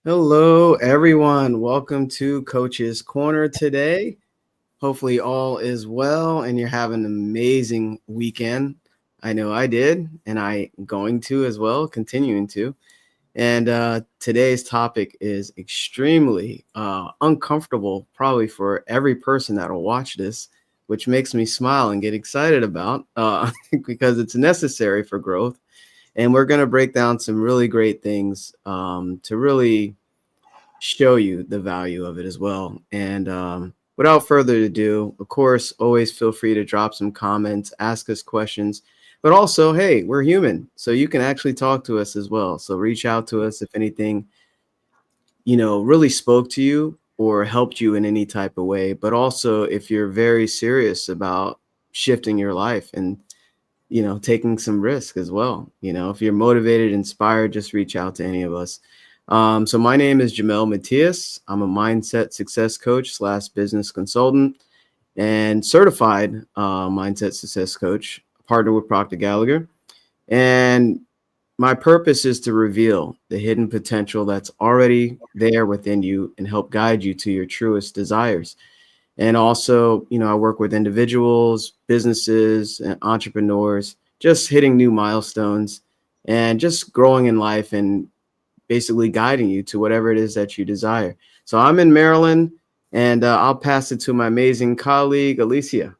Hello, everyone. Welcome to Coach's Corner today. Hopefully, all is well and you're having an amazing weekend. I know I did, and I'm going to as well, continuing to. And today's topic is extremely uncomfortable, probably for every person that'll watch this, which makes me smile and get excited about because it's necessary for growth. And we're going to break down some really great things to really show you the value of it as well. And without further ado, of course, always feel free to drop some comments, ask us questions, but also, hey, we're human, so you can actually talk to us as well. So reach out to us if anything, really spoke to you or helped you in any type of way. But also, if you're very serious about shifting your life and taking some risk as well. If you're motivated, inspired, just reach out to any of us. So my name is Jamel Matias. I'm a mindset success coach / business consultant and certified mindset success coach, partner with Proctor Gallagher. And my purpose is to reveal the hidden potential that's already there within you and help guide you to your truest desires. And also, I work with individuals, businesses, and entrepreneurs, just hitting new milestones and just growing in life and basically guiding you to whatever it is that you desire. So I'm in Maryland, and I'll pass it to my amazing colleague, Alicia.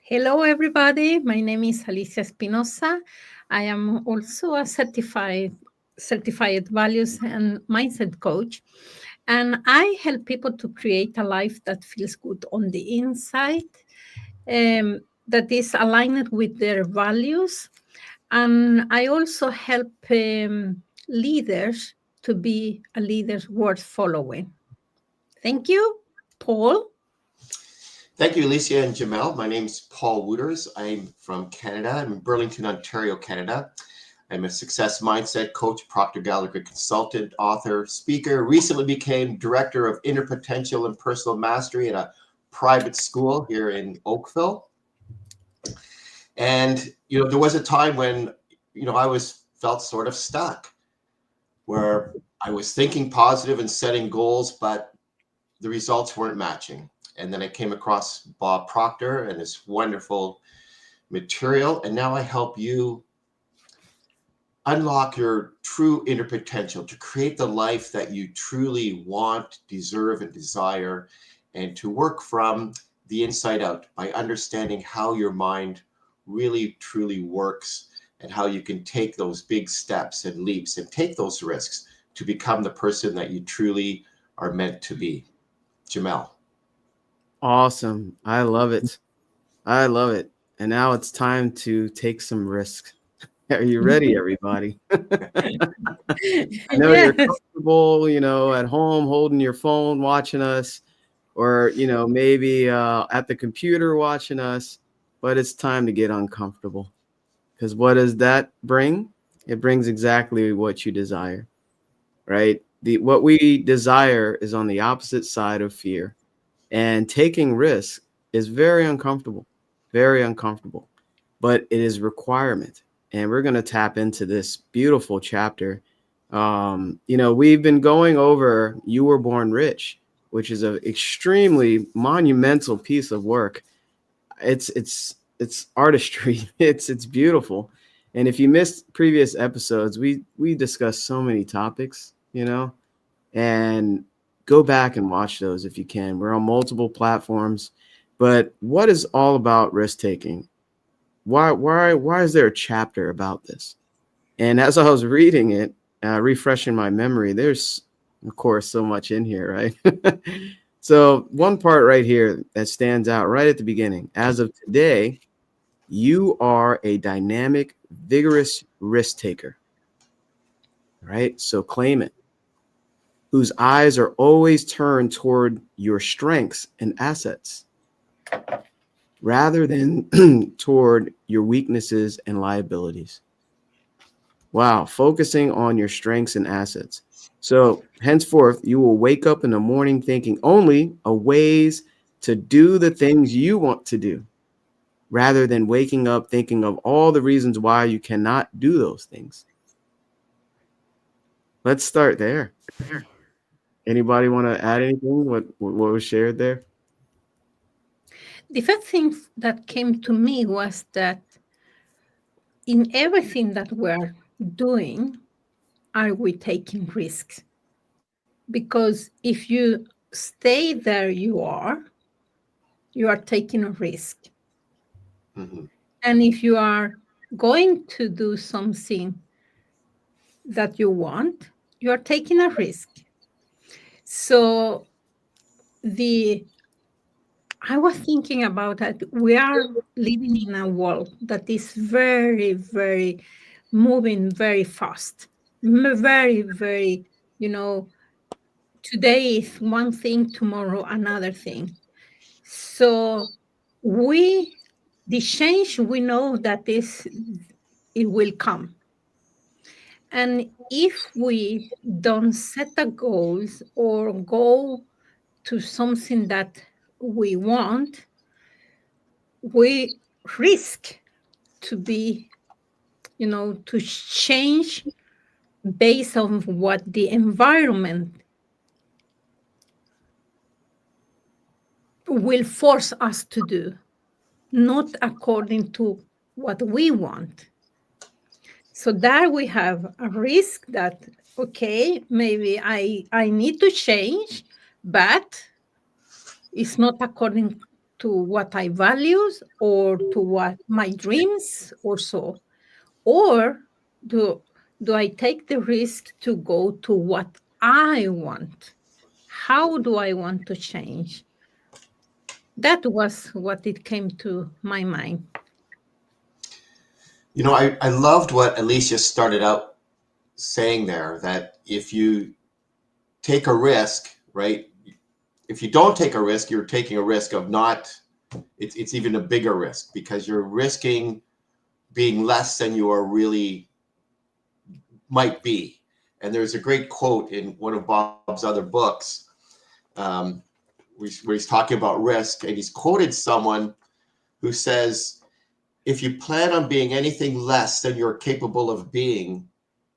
Hello, everybody. My name is Alicia Espinosa. I am also a certified values and mindset coach, and I help people to create a life that feels good on the inside, that is aligned with their values, and I also help leaders to be a leader worth following. Thank you, Paul. Thank you, Alicia and Jamel. My name is Paul Wooters. I'm from Canada. I'm in Burlington, Ontario, Canada. I'm a success mindset coach, Proctor Gallagher consultant, author, speaker. Recently became director of inner potential and personal mastery at a private school here in Oakville. And there was a time when I felt sort of stuck, where I was thinking positive and setting goals, but the results weren't matching. And then I came across Bob Proctor and his wonderful material. And now I help you unlock your true inner potential to create the life that you truly want, deserve, and desire, and to work from the inside out by understanding how your mind really, truly works and how you can take those big steps and leaps and take those risks to become the person that you truly are meant to be. Jamel. Awesome. I love it. I love it. And now it's time to take some risks. Are you ready, everybody? I know you're Yes. comfortable, at home holding your phone, watching us, or, maybe at the computer watching us, but it's time to get uncomfortable. Because what does that bring? It brings exactly what you desire, right? What we desire is on the opposite side of fear. And taking risks is very uncomfortable, but it is requirement. And we're going to tap into this beautiful chapter. We've been going over You Were Born Rich, which is an extremely monumental piece of work. It's artistry. It's beautiful. And if you missed previous episodes, we discussed so many topics, and go back and watch those if you can. We're on multiple platforms. But what is all about risk taking? Why is there a chapter about this? And as I was reading it, refreshing my memory, there's of course so much in here, right? So one part right here that stands out right at the beginning. As of today, you are a dynamic, vigorous risk taker, right? So claim it. Whose eyes are always turned toward your strengths and assets rather than toward your weaknesses and liabilities. Wow, focusing on your strengths and assets. So, henceforth, you will wake up in the morning thinking only of ways to do the things you want to do, rather than waking up thinking of all the reasons why you cannot do those things. let's start there. Anybody want to add anything? What was shared there? The first thing that came to me was that in everything that we're doing, are we taking risks? Because if you stay there, you are taking a risk. Mhm. And if you are going to do something that you want, you are taking a risk. So I was thinking about that. We are living in a world that is very, very moving very fast. Very, very, you know, today is one thing, tomorrow another thing. So the change, we know that it will come. And if we don't set the goals or go to something that we want, we risk to be, to change based on what the environment will force us to do, not according to what we want. So there we have a risk that, okay, maybe I need to change, but it's not according to what I values or to what my dreams or so. Or do do I take the risk to go to what I want? How do I want to change? That was what it came to my mind. You know, I loved what Alicia started out saying there, that if you take a risk, right? If you don't take a risk, you're taking a risk of not, it's even a bigger risk because you're risking being less than you are really might be. And there's a great quote in one of Bob's other books um, where he's talking about risk, and he's quoted someone who says, if you plan on being anything less than you're capable of being,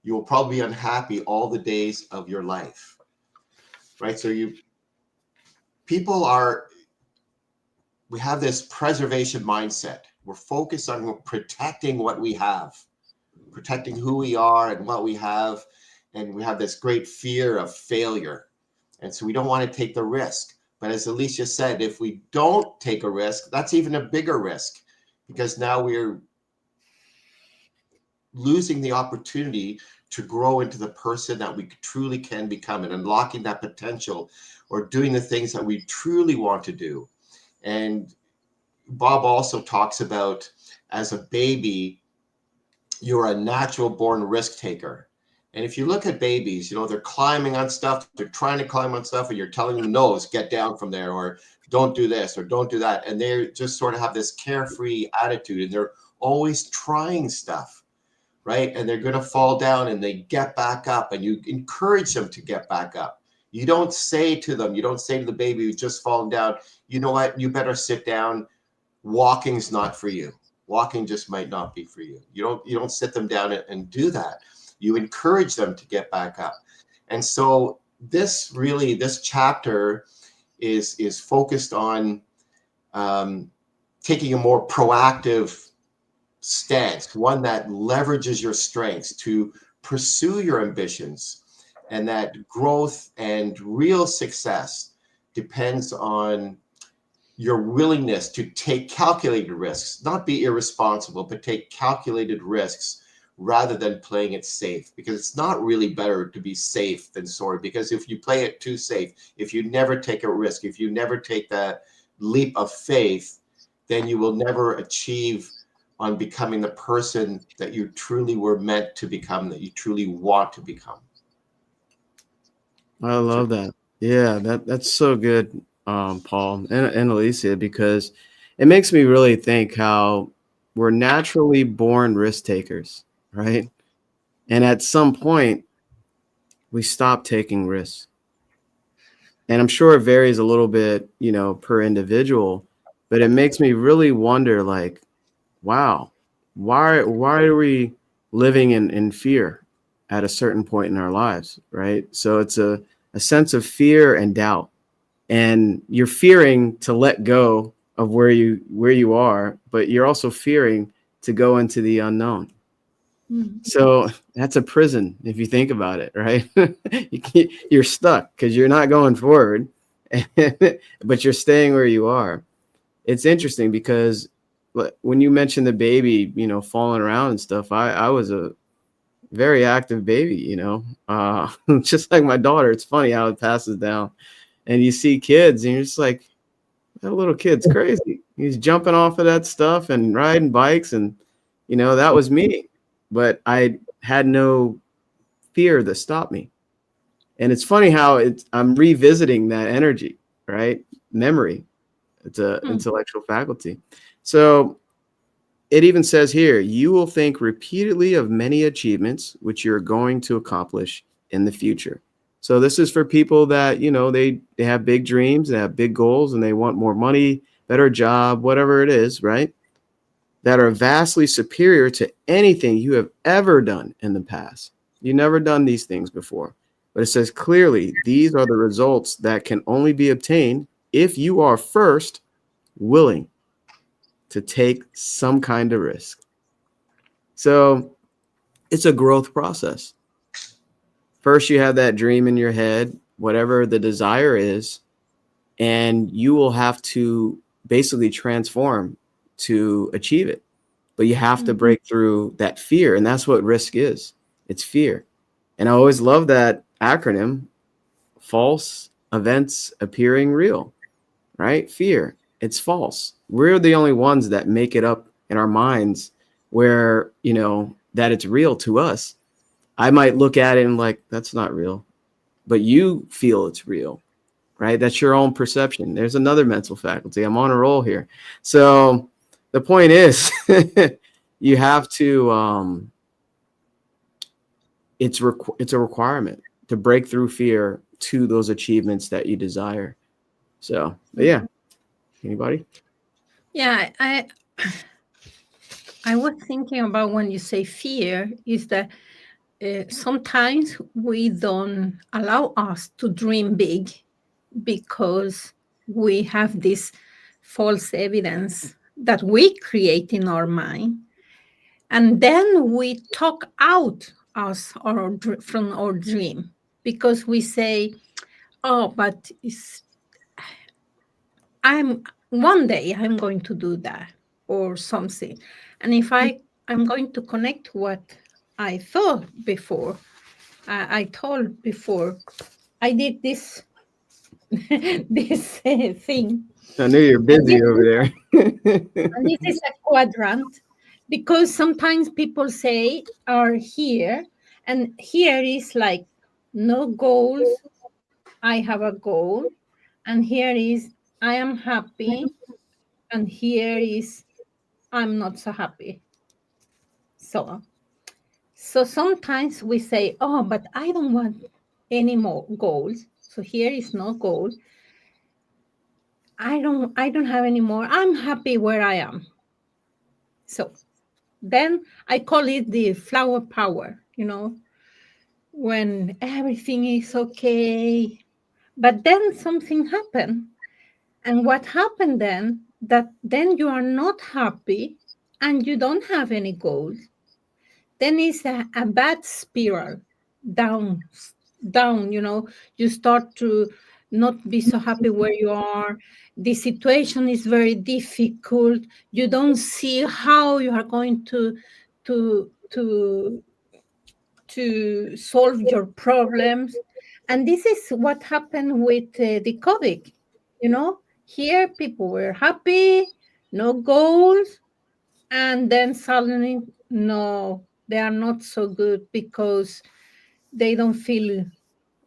you will probably be unhappy all the days of your life. Right? So we have this preservation mindset. We're focused on protecting what we have, protecting who we are and what we have. And we have this great fear of failure. And so we don't want to take the risk. But as Alicia said, if we don't take a risk, that's even a bigger risk because now we're losing the opportunity to grow into the person that we truly can become and unlocking that potential or doing the things that we truly want to do. And Bob also talks about, as a baby, you're a natural born risk taker. And if you look at babies, they're climbing on stuff, they're trying to climb on stuff, and you're telling them, no, get down from there, or don't do this, or don't do that. And they just sort of have this carefree attitude, and they're always trying stuff, right? And they're going to fall down and they get back up, and you encourage them to get back up. You don't say to the baby who's just fallen down, you know what, you better sit down. Walking's not for you. Walking just might not be for you. You don't sit them down and do that. You encourage them to get back up. And so this chapter is focused on taking a more proactive stance, one that leverages your strengths to pursue your ambitions, and that growth and real success depends on your willingness to take calculated risks, not be irresponsible, but take calculated risks rather than playing it safe. Because it's not really better to be safe than sorry. Because if you play it too safe, if you never take a risk, if you never take that leap of faith, then you will never achieve on becoming the person that you truly were meant to become, that you truly want to become. I love that. Yeah, that's so good, Paul and Alicia, because it makes me really think how we're naturally born risk takers, right? And at some point, we stop taking risks. And I'm sure it varies a little bit, per individual, but it makes me really wonder, like, wow, why are we living in fear? at a certain point in our lives, right? So it's a sense of fear and doubt. And you're fearing to let go of where you are, but you're also fearing to go into the unknown. So that's a prison if you think about it, right? You're stuck because you're not going forward, but you're staying where you are. It's interesting because when you mentioned the baby, falling around and stuff, I was a very active baby, just like my daughter. It's funny how it passes down. And you see kids and you're just like, that little kid's crazy. He's jumping off of that stuff and riding bikes. And, that was me. But I had no fear that stopped me. And it's funny how I'm revisiting that energy, right? Memory. It's an intellectual faculty. So it even says here, you will think repeatedly of many achievements which you're going to accomplish in the future. So this is for people that, they have big dreams, they have big goals, and they want more money, better job, whatever it is, right? That are vastly superior to anything you have ever done in the past. You've never done these things before. But it says clearly, these are the results that can only be obtained if you are first willing to take some kind of risk. So it's a growth process. First, you have that dream in your head, whatever the desire is, and you will have to basically transform to achieve it. But you have to break through that fear. And that's what risk is. It's fear. And I always love that acronym, false events appearing real, right? Fear. It's false. We're the only ones that make it up in our minds where, that it's real to us. I might look at it and like, that's not real, but you feel it's real, right? That's your own perception. There's another mental faculty. I'm on a roll here. So the point is, you have to, it's a requirement to break through fear to those achievements that you desire. So, but yeah, anybody? Yeah, I was thinking about when you say fear is that sometimes we don't allow us to dream big because we have this false evidence that we create in our mind. And then we talk out us from our dream because we say, oh, but one day I'm going to do that or something. And if I'm going to connect what I thought before, I told before, I did this this thing. I knew you're busy over there. And this is a quadrant because sometimes people say are here, and here is like no goals. I have a goal, and here is I am happy, and here is I'm not so happy. So sometimes we say, oh, but I don't want any more goals. So here is no goal. I don't have any more. I'm happy where I am. So then I call it the flower power, when everything is okay. But then something happened. And what happened then, that then you are not happy and you don't have any goals. Then it's a bad spiral down, you start to not be so happy where you are. The situation is very difficult. You don't see how you are going to solve your problems. And this is what happened with the COVID. Here people were happy, no goals, and then suddenly, no, they are not so good because they don't feel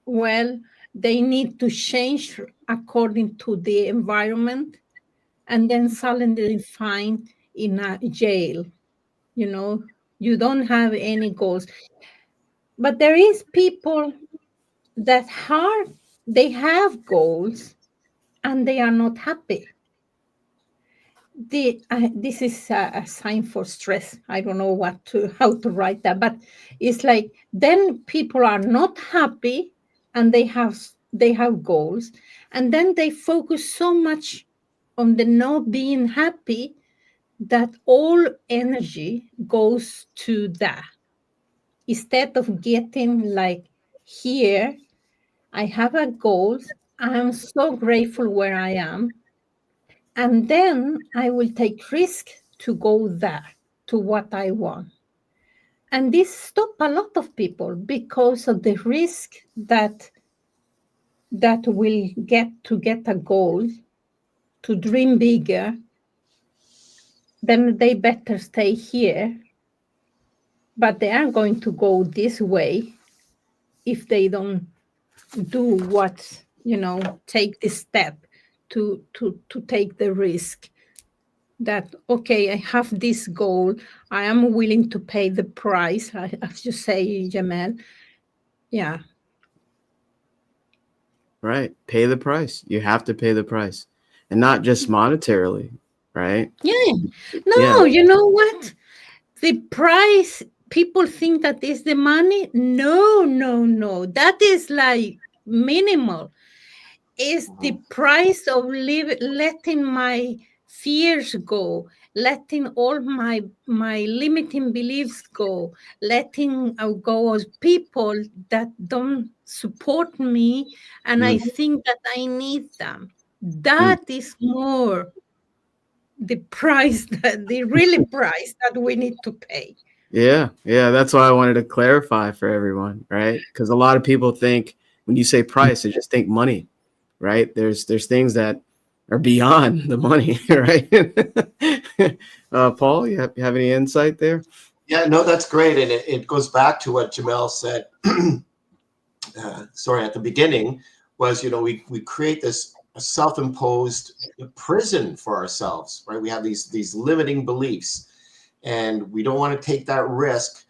well. They need to change according to the environment, and then suddenly find in a jail. You don't have any goals. But there is people that they have goals and they are not happy. this is a sign for stress. I don't know how to write that, but it's like then people are not happy, and they have goals, and then they focus so much on the not being happy that all energy goes to that, instead of getting like, here I have a goal, I am so grateful where I am, and then I will take risk to go there, to what I want. And this stop a lot of people because of the risk that will get a goal, to dream bigger. Then they better stay here, but they are going to go this way if they don't do what, take this step to take the risk, that okay, I have this goal, I am willing to pay the price, as you say, Jamel. Yeah. Right. Pay the price. You have to pay the price, and not just monetarily, right? Yeah. Yeah. No, you know what? The price, people think that is the money. No, no, no. That is like minimal. Is the price of letting my fears go, letting all my limiting beliefs go, letting go of people that don't support me, and I Mm, think that I need them. mm. That is more the price, that the really price that we need to pay. Yeah. Yeah. That's why I wanted to clarify for everyone, right? Because a lot of people think when you say price, they just think money, right? There's things that are beyond the money, right? Paul, you have any insight there? Yeah, no, that's great. And it goes back to what Jamel said, sorry, at the beginning, was, we create this self-imposed prison for ourselves, right? We have these limiting beliefs, and we don't want to take that risk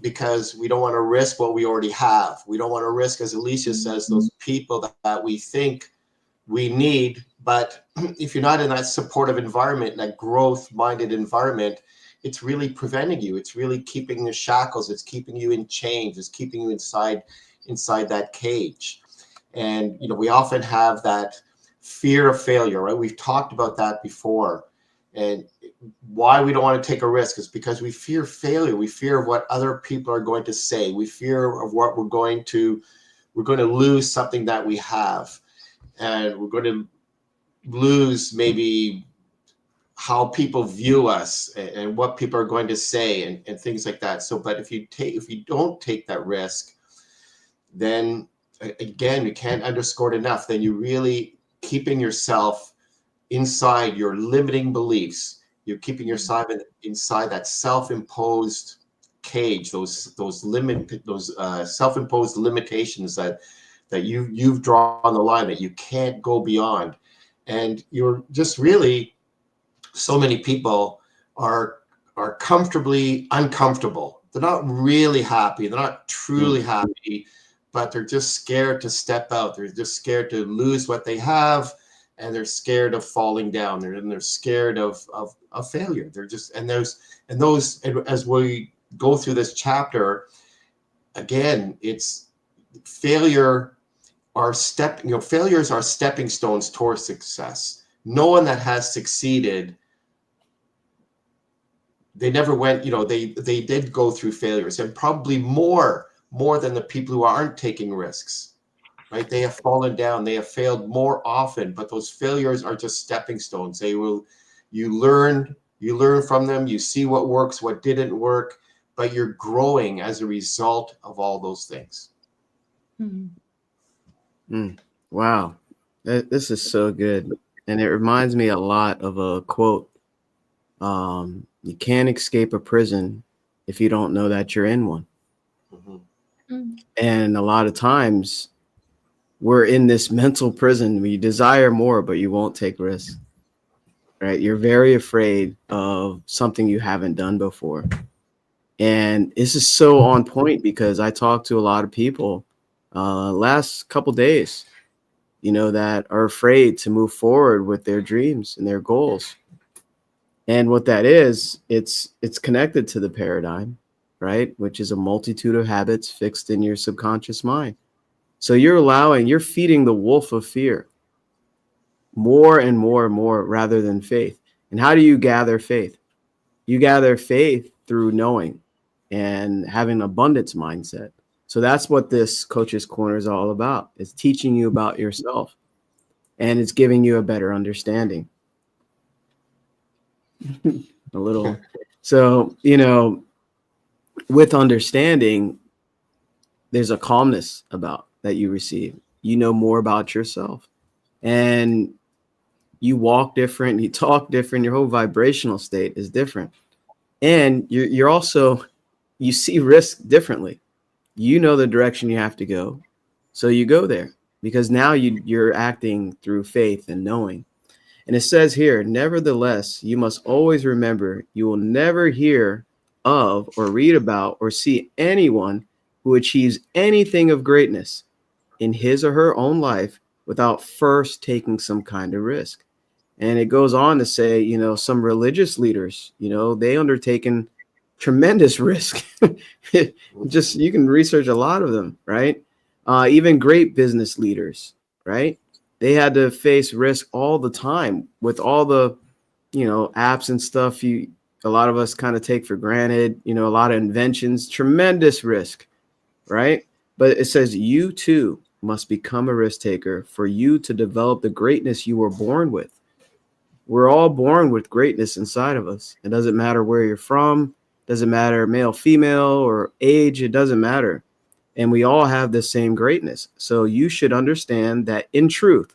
because we don't want to risk what we already have. We don't want to risk, as Alicia says, those people that we think we need. But if you're not in that supportive environment, that growth-minded environment, it's really preventing you. It's really keeping the shackles. It's keeping you in chains. It's keeping you inside that cage. And we often have that fear of failure, right? We've talked about that before. And why we don't want to take a risk is because we fear failure. We fear of what other people are going to say. We fear of what we're going to lose something that we have, and we're going to lose maybe how people view us and what people are going to say and things like that. So, but if you don't take that risk, then again, you can't underscore it enough. Then you're really keeping yourself inside your limiting beliefs. You're keeping yourself inside that self-imposed cage, those self-imposed limitations that you've drawn the line that you can't go beyond. And you're just really, so many people are comfortably uncomfortable. They're not really happy. They're not truly happy, but they're just scared to step out. They're just scared to lose what they have, and they're scared of falling down. They're scared of failure. They're just, and as we go through this chapter, again, it's failure failures are stepping stones towards success. No one that has succeeded, they never went, they did go through failures, and probably more than the people who aren't taking risks, right? They have fallen down, they have failed more often, but those failures are just stepping stones. You learn from them, you see what works, what didn't work, but you're growing as a result of all those things. Wow. This is so good. And it reminds me a lot of a quote. You can't escape a prison if you don't know that you're in one. And a lot of times we're in this mental prison. We desire more, but you won't take risks, right? You're very afraid of something you haven't done before. And this is so on point because I talked to a lot of people last couple days, that are afraid to move forward with their dreams and their goals. And what that is, it's connected to the paradigm, right? Which is a multitude of habits fixed in your subconscious mind. So you're feeding the wolf of fear more and more and more rather than faith. And how do you gather faith? You gather faith through knowing and having an abundance mindset. So that's what this Coach's Corner is all about. It's teaching you about yourself, and it's giving you a better understanding. A little. So, with understanding, there's a calmness about that you receive. You know more about yourself, and you walk different, you talk different, your whole vibrational state is different. And you're also, you see risk differently. You know the direction you have to go, so you go there, because now you're acting through faith and knowing. And it says here, nevertheless, you must always remember you will never hear of or read about or see anyone who achieves anything of greatness in his or her own life without first taking some kind of risk. And it goes on to say, some religious leaders, they undertaken tremendous risk. Just, you can research a lot of them, right? Even great business leaders, right? They had to face risk all the time with all the, apps and stuff a lot of us kind of take for granted, a lot of inventions, tremendous risk, right? But it says you too must become a risk taker for you to develop the greatness you were born with. We're all born with greatness inside of us. It doesn't matter where you're from, doesn't matter male, female, or age, it doesn't matter. And we all have the same greatness. So you should understand that in truth,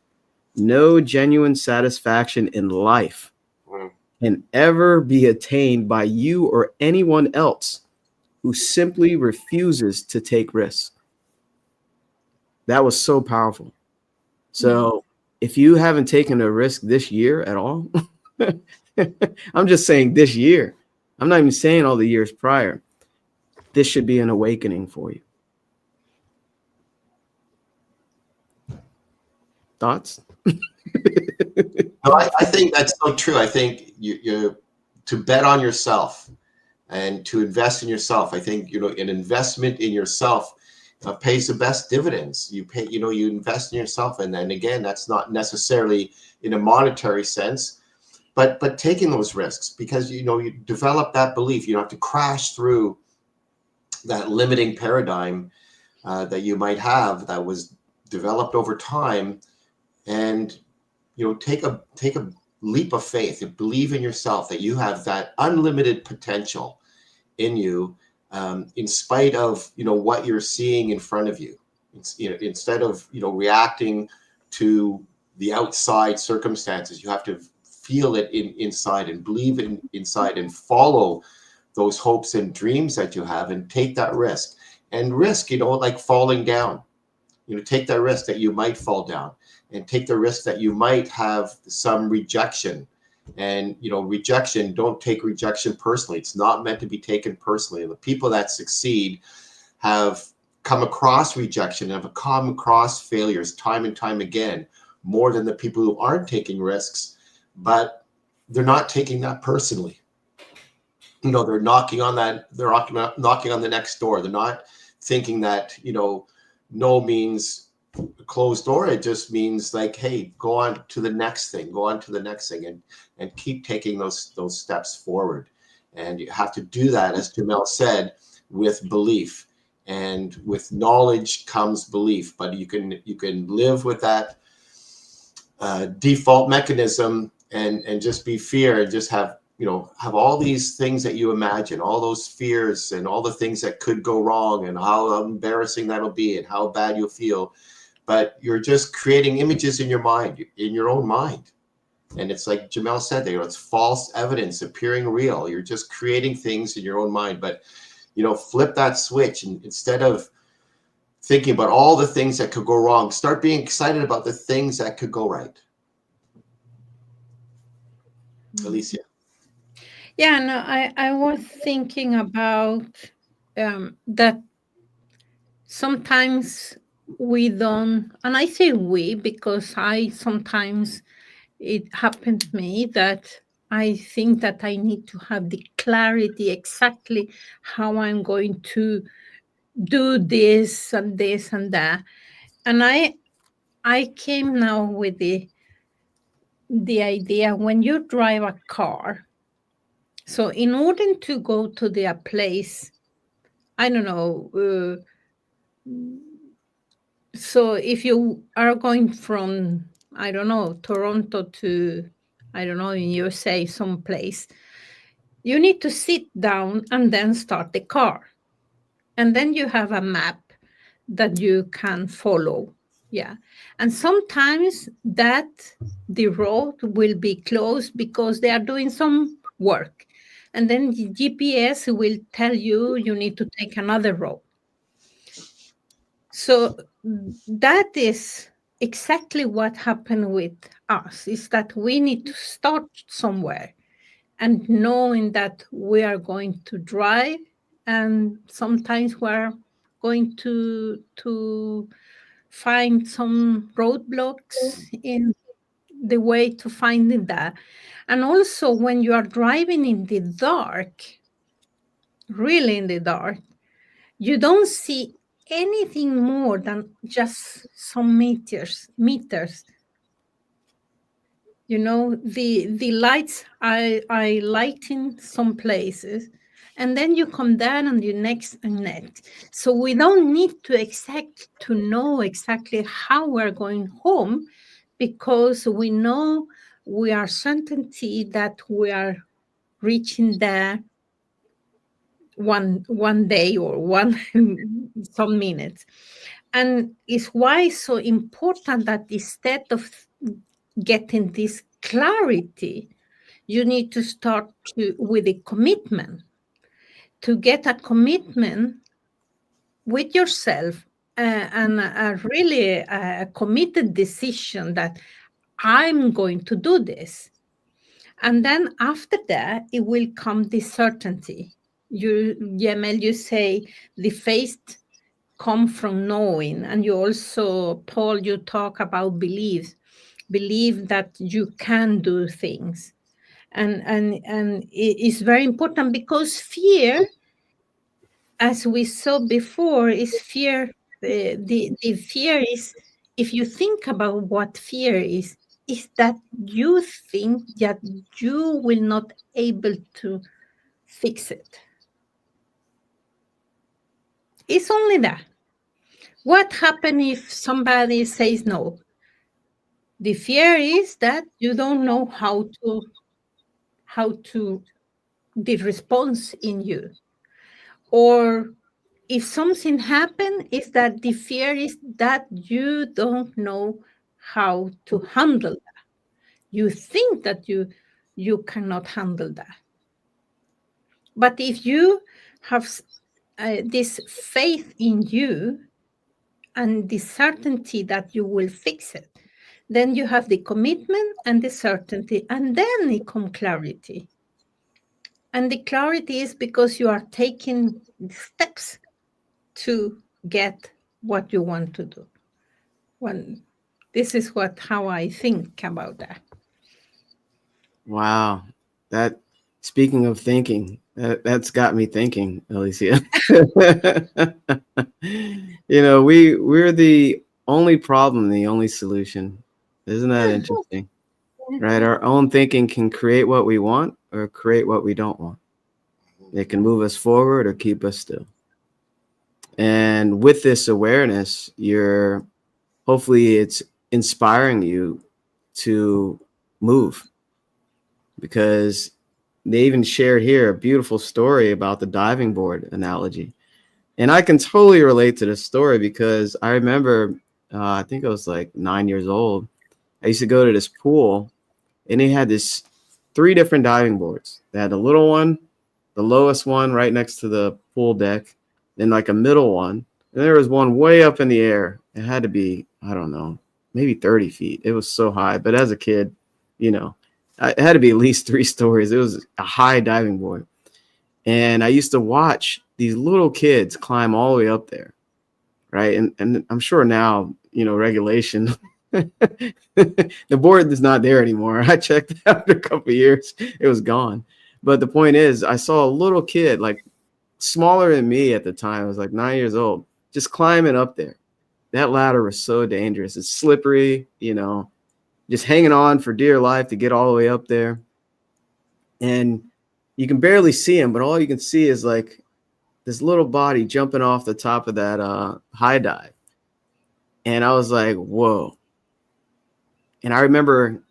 no genuine satisfaction in life can ever be attained by you or anyone else who simply refuses to take risks. That was so powerful. So if you haven't taken a risk this year at all, I'm just saying this year, I'm not even saying all the years prior, this should be an awakening for you. Thoughts? No, I think that's so true. I think you to bet on yourself and to invest in yourself. I think, an investment in yourself pays the best dividends. You invest in yourself. And then again, that's not necessarily in a monetary sense, but taking those risks, because, you develop that belief. You don't have to crash through that limiting paradigm that you might have that was developed over time, and take a leap of faith and believe in yourself that you have that unlimited potential in you, in spite of what you're seeing in front of you. Instead of reacting to the outside circumstances, you have to feel it inside and believe in inside and follow those hopes and dreams that you have, and take that risk. And risk, like falling down. Take that risk that you might fall down, and take the risk that you might have some rejection. And rejection, don't take rejection personally. It's not meant to be taken personally. And the people that succeed have come across rejection, have come across failures time and time again, more than the people who aren't taking risks, but they're not taking that personally. They're knocking on the next door. They're not thinking that no means a closed door. It just means like, hey, go on to the next thing, and keep taking those steps forward. And you have to do that, as Jamel said, with belief. And with knowledge comes belief. But you can live with that default mechanism and just be fear, and just have all these things that you imagine, all those fears and all the things that could go wrong, and how embarrassing that'll be and how bad you'll feel. But you're just creating images in your mind, in your own mind. And it's like Jamel said there, it's false evidence appearing real. You're just creating things in your own mind. But, flip that switch, and instead of thinking about all the things that could go wrong, start being excited about the things that could go right. Alicia. Yeah, no, I was thinking about that sometimes we don't, and I say we because sometimes it happened to me that I think that I need to have the clarity exactly how I'm going to do this and this and that. And I came now with the idea when you drive a car. So in order to go to the place, I don't know. So if you are going from, I don't know, Toronto to, I don't know, in USA, someplace, you need to sit down and then start the car. And then you have a map that you can follow. Yeah. And sometimes that the road will be closed because they are doing some work. And then the GPS will tell you you need to take another road. So that is exactly what happened with us, is that we need to start somewhere and knowing that we are going to drive, and sometimes we're going to find some roadblocks in the way to finding that. And also when you are driving in the dark, really in the dark, you don't see anything more than just some meters. You know, the lights are lighting some places, and then you come down on the next and next. So we don't need to know exactly how we're going home, because we know we are certainty that we are reaching there one day or one some minutes. And it's why it's so important that instead of getting this clarity, you need to start with a commitment, to get a commitment with yourself, and a really a committed decision that I'm going to do this. And then after that, it will come the certainty. Yamel, you say the faith come from knowing, and you also, Paul, you talk about believe that you can do things, and it is very important, because fear, as we saw before, is fear. The fear is, if you think about what fear is that you think that you will not able to fix it. It's only that. What happens if somebody says no? The fear is that you don't know how to the response in you. Or if something happens, is that the fear is that you don't know how to handle that. You think that you cannot handle that. But if you have this faith in you and the certainty that you will fix it, then you have the commitment and the certainty, and then it comes clarity. And the clarity is because you are taking steps to get what you want to do. This is how I think about that. Wow. That, speaking of thinking, that's got me thinking, Alicia. You know, we're the only problem, the only solution. Isn't that interesting? Right? Our own thinking can create what we want or create what we don't want. It can move us forward or keep us still. And with this awareness, hopefully it's inspiring you to move, because they even shared here a beautiful story about the diving board analogy. And I can totally relate to this story, because I remember, I think I was like 9 years old. I used to go to this pool, and they had this 3 different diving boards. They had the little one, the lowest one right next to the pool deck, then like a middle one. And there was one way up in the air. It had to be, I don't know, maybe 30 feet. It was so high. But as a kid, you know, it had to be at least 3 stories. It was a high diving board. And I used to watch these little kids climb all the way up there. Right. And I'm sure now, you know, regulation The board is not there anymore. I checked after a couple of years, it was gone. But the point is, I saw a little kid, like smaller than me at the time. I was like 9 years old, just climbing up there. That ladder was so dangerous. It's slippery, you know, just hanging on for dear life to get all the way up there. And you can barely see him, but all you can see is like this little body jumping off the top of that high dive. And I was like, whoa. And I remember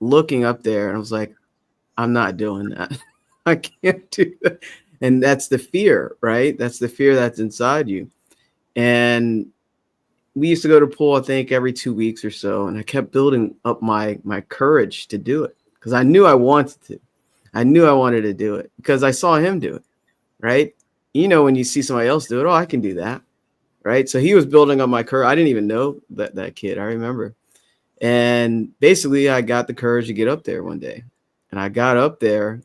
looking up there and I was like, I'm not doing that. I can't do that. And that's the fear, right? That's the fear that's inside you. And we used to go to pool, I think, every 2 weeks or so. And I kept building up my courage to do it because I knew I wanted to. I knew I wanted to do it because I saw him do it, right? You know, when you see somebody else do it, oh, I can do that, right? So he was building up my courage. I didn't even know that kid. I remember. And basically, I got the courage to get up there one day. And I got up there,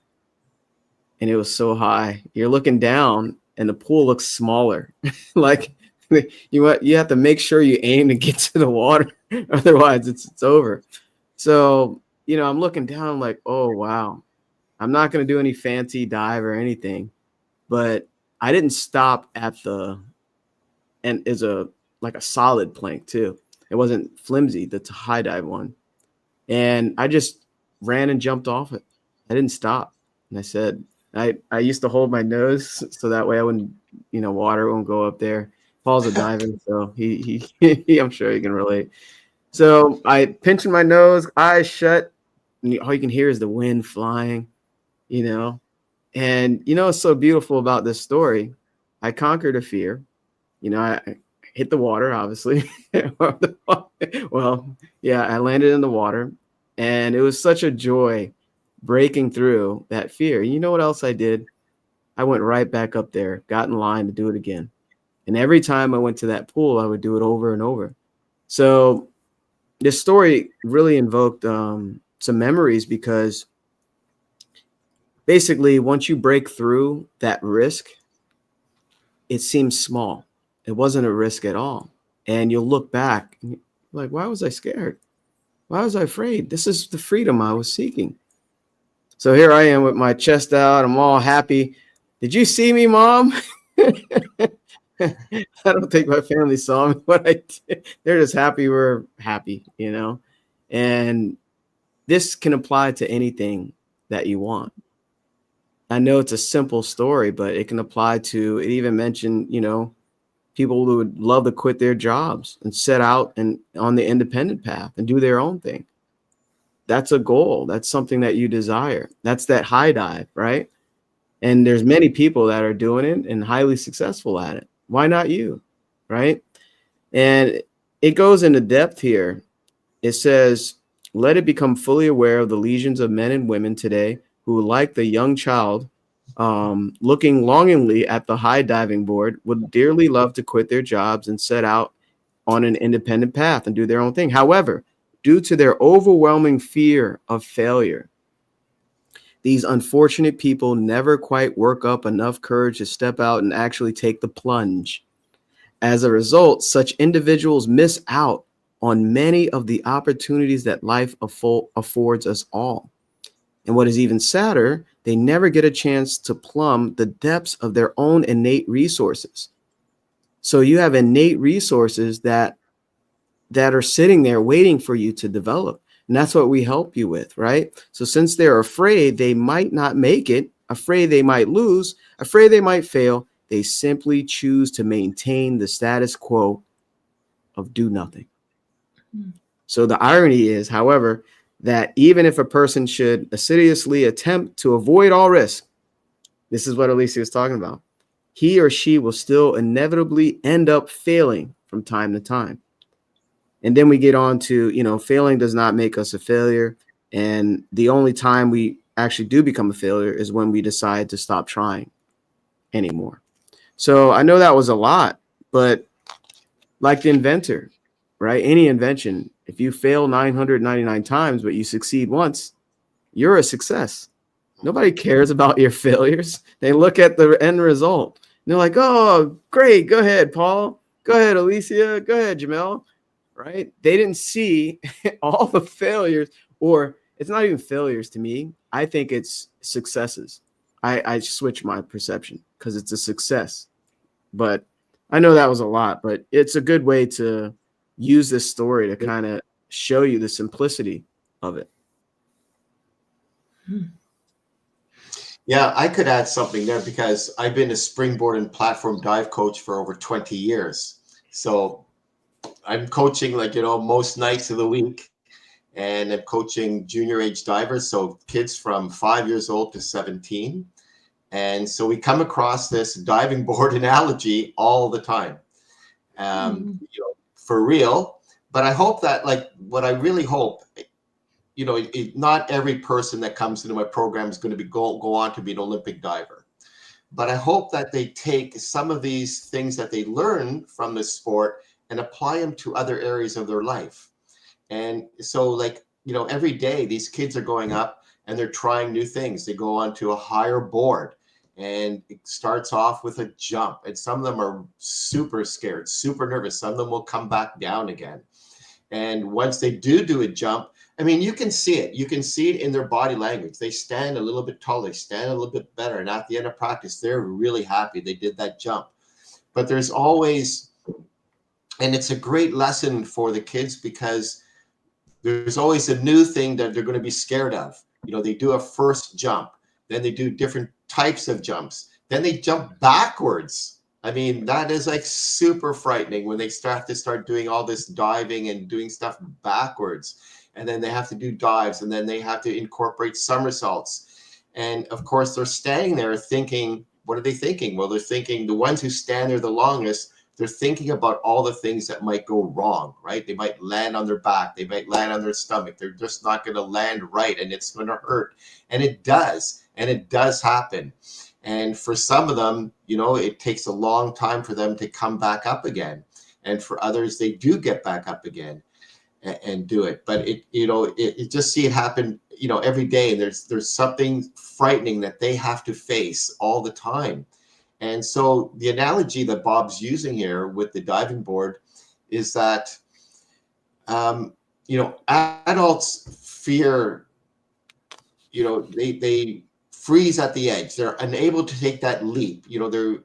and it was so high. You're looking down, and the pool looks smaller. Like you have to make sure you aim to get to the water, otherwise it's over. So, you know, I'm looking down, I'm like, oh wow, I'm not going to do any fancy dive or anything, but I didn't stop at and it's like a solid plank too. It wasn't flimsy, the high dive one. And I just ran and jumped off it. I didn't stop. And I said, I used to hold my nose so that way I wouldn't, you know, water won't go up there. Paul's a diving, so he I'm sure he can relate. So I pinching my nose, eyes shut, and all you can hear is the wind flying, you know. And you know what's so beautiful about this story? I conquered a fear. You know, I hit the water, obviously. Well, yeah, I landed in the water, and it was such a joy breaking through that fear. You know what else I did? I went right back up there, got in line to do it again. And every time I went to that pool, I would do it over and over. So this story really invoked some memories because basically once you break through that risk, it seems small. It wasn't a risk at all. And you'll look back and you're like, why was I scared? Why was I afraid? This is the freedom I was seeking. So here I am with my chest out. I'm all happy. Did you see me, Mom? I don't think my family saw me, but I did. They're just happy we're happy, you know? And this can apply to anything that you want. I know it's a simple story, but it can apply to, it even mentioned, you know, people who would love to quit their jobs and set out and on the independent path and do their own thing. That's a goal. That's something that you desire. That's that high dive, right? And there's many people that are doing it and highly successful at it. Why not you, right? And it goes into depth here. It says, let it become fully aware of the legions of men and women today who, like the young child, looking longingly at the high diving board, would dearly love to quit their jobs and set out on an independent path and do their own thing. However, due to their overwhelming fear of failure, these unfortunate people never quite work up enough courage to step out and actually take the plunge. As a result, such individuals miss out on many of the opportunities that life affords us all. And what is even sadder, they never get a chance to plumb the depths of their own innate resources. So you have innate resources that are sitting there waiting for you to develop. And that's what we help you with, right? So since they're afraid they might not make it, afraid they might lose, afraid they might fail, they simply choose to maintain the status quo of do nothing. So the irony is, however, that even if a person should assiduously attempt to avoid all risk, this is what Alicia was talking about, he or she will still inevitably end up failing from time to time. And then we get on to, you know, failing does not make us a failure. And the only time we actually do become a failure is when we decide to stop trying anymore. So I know that was a lot, but like the inventor, right? Any invention, if you fail 999 times, but you succeed once, you're a success. Nobody cares about your failures. They look at the end result. And they're like, oh, great. Go ahead, Paul. Go ahead, Alicia. Go ahead, Jamel. right? They didn't see all the failures, or it's not even failures to me. I think it's successes. I switch my perception because it's a success. But I know that was a lot, but it's a good way to use this story to kind of show you the simplicity of it. Yeah, I could add something there because I've been a springboard and platform dive coach for over 20 years. So I'm coaching most nights of the week, and I'm coaching junior age divers. So kids from 5 years old to 17. And so we come across this diving board analogy all the time, for real. But I hope that what I really hope, not every person that comes into my program is going to go on to be an Olympic diver. But I hope that they take some of these things that they learn from this sport and apply them to other areas of their life. And so every day these kids are going up and they're trying new things. They go onto a higher board, and it starts off with a jump. And some of them are super scared, super nervous. Some of them will come back down again. And once they do a jump, I mean, you can see it. You can see it in their body language. They stand a little bit taller, they stand a little bit better. And at the end of practice, they're really happy they did that jump. But there's always, and it's a great lesson for the kids because there's always a new thing that they're going to be scared of. They do a first jump, then they do different types of jumps, then they jump backwards. I mean, that is super frightening when they start doing all this diving and doing stuff backwards. And then they have to do dives, and then they have to incorporate somersaults. And of course, they're standing there thinking, what are they thinking? Well, they're thinking, the ones who stand there the longest, they're thinking about all the things that might go wrong, right? They might land on their back. They might land on their stomach. They're just not going to land right, and it's going to hurt. And it does. And it does happen. And for some of them, it takes a long time for them to come back up again. And for others, they do get back up again and do it. But it just see it happen, every day. And there's something frightening that they have to face all the time. And so the analogy that Bob's using here with the diving board is that, adults fear, they freeze at the edge. They're unable to take that leap. They're,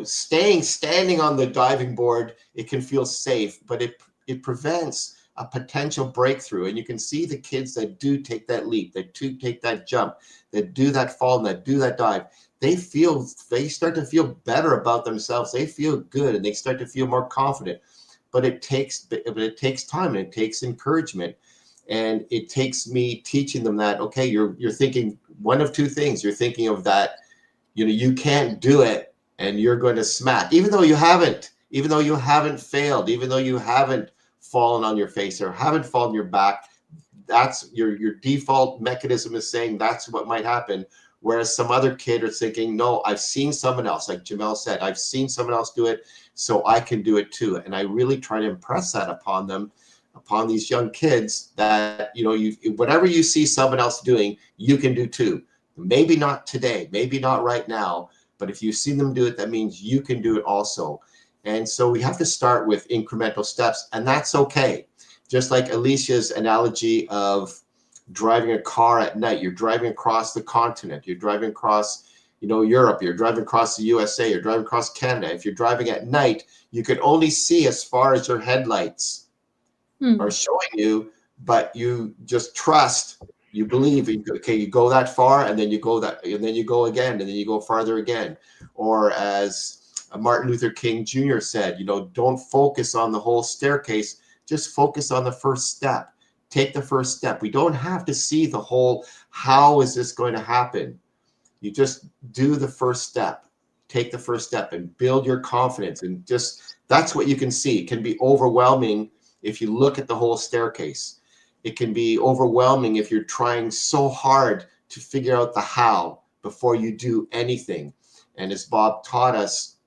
standing on the diving board, it can feel safe, but it prevents a potential breakthrough. And you can see the kids that do take that leap, that do take that jump, that do that fall, and that do that dive. They start to feel better about themselves. They feel good, and they start to feel more confident. But it takes time, and it takes encouragement, and it takes me teaching them that, okay, you're thinking one of two things. You're thinking of that, you can't do it, and you're going to smack, even though you haven't failed, even though you haven't fallen on your face or haven't fallen on your back. That's your default mechanism is saying that's what might happen. Whereas some other kid are thinking, no, I've seen someone else, like Jamel said, I've seen someone else do it, so I can do it too. And I really try to impress that upon them, upon these young kids, that, whatever you see someone else doing, you can do too. Maybe not today, maybe not right now, but if you see them do it, that means you can do it also. And so we have to start with incremental steps, and that's okay. Just like Alicia's analogy of driving a car at night. You're driving across the continent. You're driving across, Europe. You're driving across the USA. You're driving across Canada. If you're driving at night, you can only see as far as your headlights are showing you, but you just trust, you believe, okay, you go that far, and then you go and then you go again, and then you go farther again. Or as Martin Luther King Jr. said, don't focus on the whole staircase, just focus on the first step. Take the first step. We don't have to see the whole, how is this going to happen? You just do the first step. Take the first step and build your confidence. And just, that's what you can see. It can be overwhelming if you look at the whole staircase. It can be overwhelming if you're trying so hard to figure out the how before you do anything. And as Bob taught us,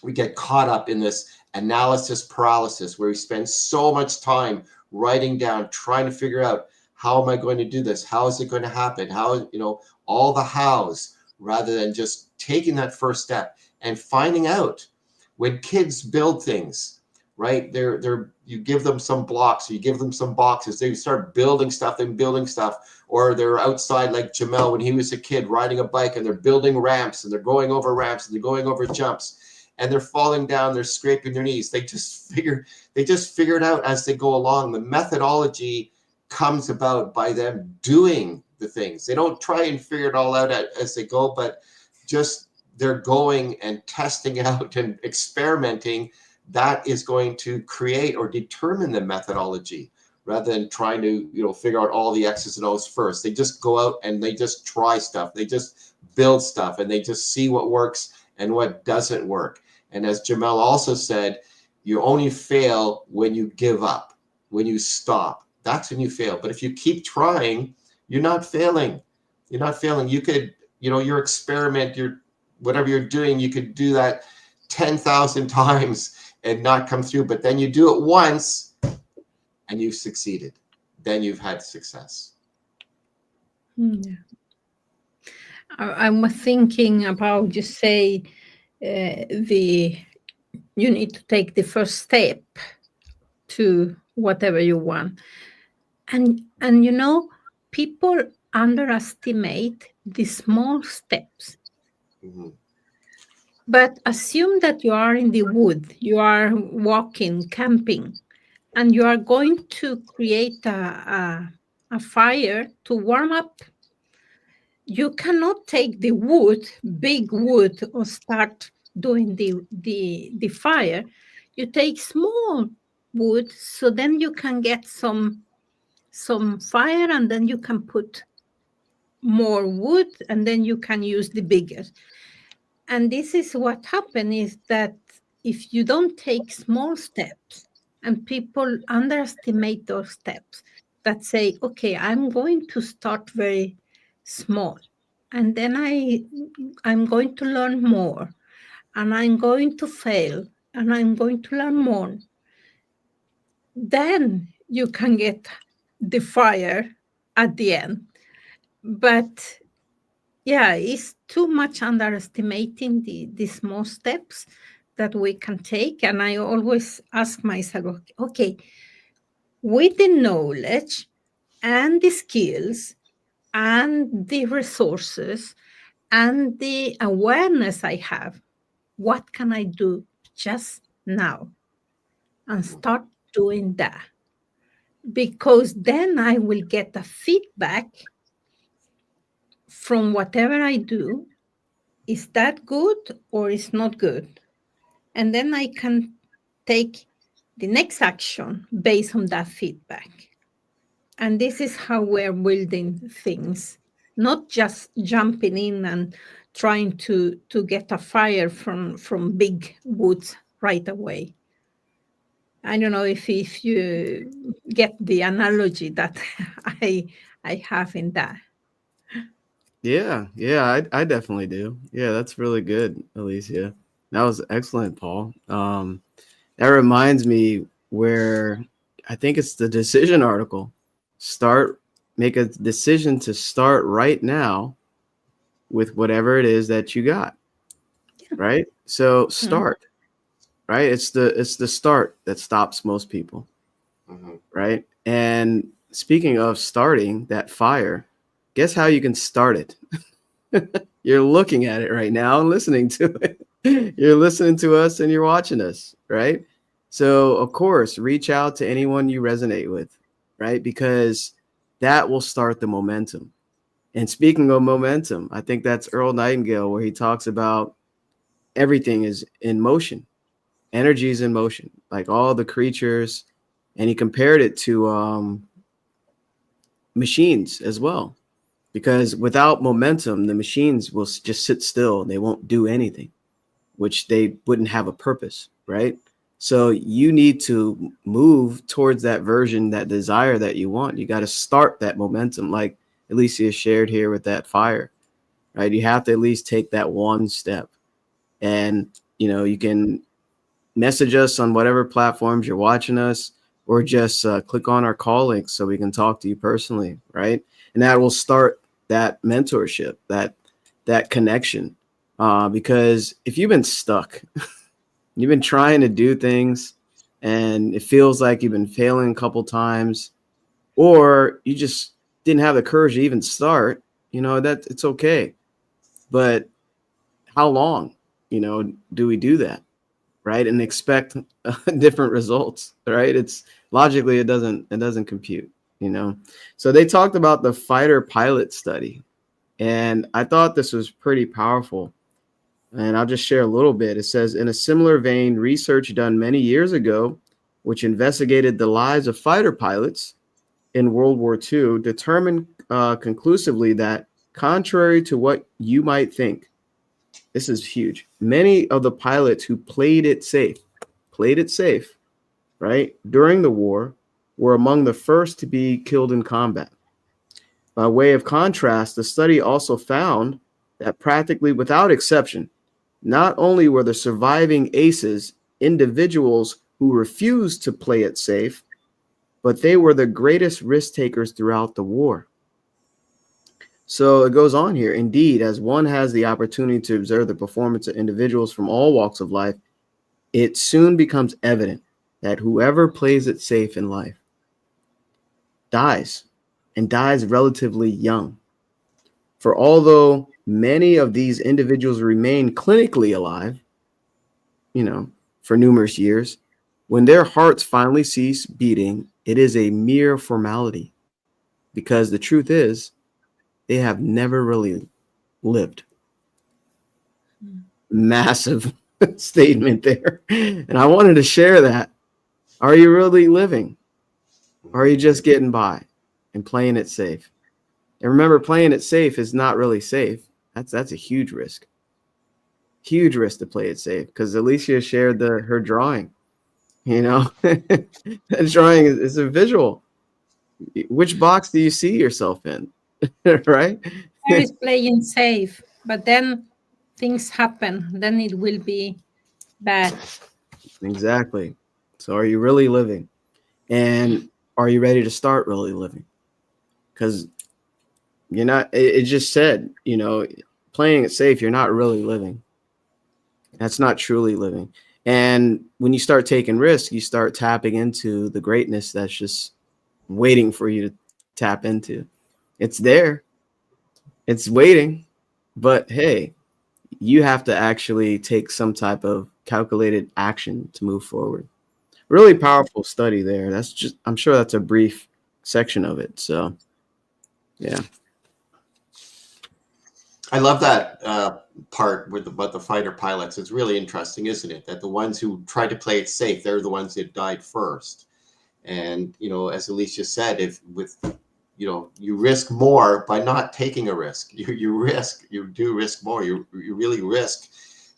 we get caught up in this analysis paralysis where we spend so much time writing down, trying to figure out, how am I going to do this? How is it going to happen? How, all the hows, rather than just taking that first step and finding out. When kids build things, right? You give them some blocks, you give them some boxes, they start building stuff, or they're outside like Jamel when he was a kid riding a bike, and they're building ramps, and they're going over ramps, and they're going over jumps, and they're falling down, they're scraping their knees. They just figure it out as they go along. The methodology comes about by them doing the things. They don't try and figure it all out as they go, but just they're going and testing out and experimenting. That is going to create or determine the methodology, rather than trying to figure out all the X's and O's first. They just go out and they just try stuff. They just build stuff, and they just see what works and what doesn't work. And as Jamel also said, you only fail when you give up, when you stop. That's when you fail. But if you keep trying, you're not failing. You're not failing. You could, your experiment, whatever you're doing, you could do that 10,000 times and not come through. But then you do it once and you've succeeded. Then you've had success. Yeah. I'm thinking about, you say, you need to take the first step to whatever you want. And people underestimate the small steps. Mm-hmm. But assume that you are in the wood, you are walking, camping, and you are going to create a fire to warm up. You cannot take the wood, big wood, or start doing the fire. You take small wood, so then you can get some fire, and then you can put more wood, and then you can use the bigger. And this is what happens, is that if you don't take small steps, and people underestimate those steps, that say, okay, I'm going to start very small, and then I'm going to learn more, and I'm going to fail, and I'm going to learn more. Then you can get the fire at the end. But yeah, it's too much underestimating the small steps that we can take. And I always ask myself, okay, with the knowledge and the skills and the resources and the awareness I have, what can I do just now? And start doing that. Because then I will get a feedback from whatever I do. Is that good or is not good? And then I can take the next action based on that feedback. And this is how we're building things, not just jumping in and trying to get a fire from big woods right away. I don't know if you get the analogy that I have in that. Yeah, I definitely do. Yeah, that's really good, Alicia. That was excellent, Paul. That reminds me where I think it's the decision article. Make a decision to start right now with whatever it is that you got. Yeah. Right? So start. Mm-hmm. Right? It's the start that stops most people. Mm-hmm. Right? And speaking of starting that fire, guess how you can start it? You're looking at it right now and listening to it. You're listening to us and you're watching us, right? So, of course, reach out to anyone you resonate with, right? Because that will start the momentum. And speaking of momentum, I think that's Earl Nightingale, where he talks about everything is in motion. Energy is in motion, like all the creatures. And he compared it to machines as well. Because without momentum, the machines will just sit still. They won't do anything, which they wouldn't have a purpose, right? So you need to move towards that version, that desire that you want. You got to start that momentum, like Alicia shared here with that fire, right? You have to at least take that one step. And, you can message us on whatever platforms you're watching us, or just click on our call link so we can talk to you personally, right? And that will start that mentorship, that connection. Because if you've been stuck, you've been trying to do things and it feels like you've been failing a couple times, or you just didn't have the courage to even start, that it's okay. But how long, do we do that, right? And expect different results, right? It's logically, it doesn't compute, So they talked about the fighter pilot study, and I thought this was pretty powerful. And I'll just share a little bit. It says, in a similar vein, research done many years ago, which investigated the lives of fighter pilots in World War II, determined conclusively that, contrary to what you might think, this is huge, many of the pilots who played it safe, right, during the war, were among the first to be killed in combat. By way of contrast, the study also found that practically without exception, not only were the surviving aces individuals who refused to play it safe, but they were the greatest risk takers throughout the war. So it goes on here. Indeed, as one has the opportunity to observe the performance of individuals from all walks of life, it soon becomes evident that whoever plays it safe in life dies, and dies relatively young. For although many of these individuals remain clinically alive, for numerous years, when their hearts finally cease beating, it is a mere formality, because the truth is they have never really lived. Massive statement there. And I wanted to share that. Are you really living? Or are you just getting by and playing it safe? And remember, playing it safe is not really safe. That's a huge risk. Huge risk to play it safe, because Alicia shared her drawing. That drawing is a visual. Which box do you see yourself in? Right? There is playing safe, but then things happen. Then it will be bad. Exactly. So are you really living? And are you ready to start really living? Because you're not, it just said, playing it safe, you're not really living. That's not truly living. And when you start taking risks, you start tapping into the greatness that's just waiting for you to tap into. It's there. It's waiting. But hey, you have to actually take some type of calculated action to move forward. Really powerful study there. I'm sure that's a brief section of it. So, yeah. I love that part about the fighter pilots. It's really interesting, isn't it? That the ones who tried to play it safe, they're the ones that died first. And, as Alicia said, you risk more by not taking a risk. You do risk more. You really risk.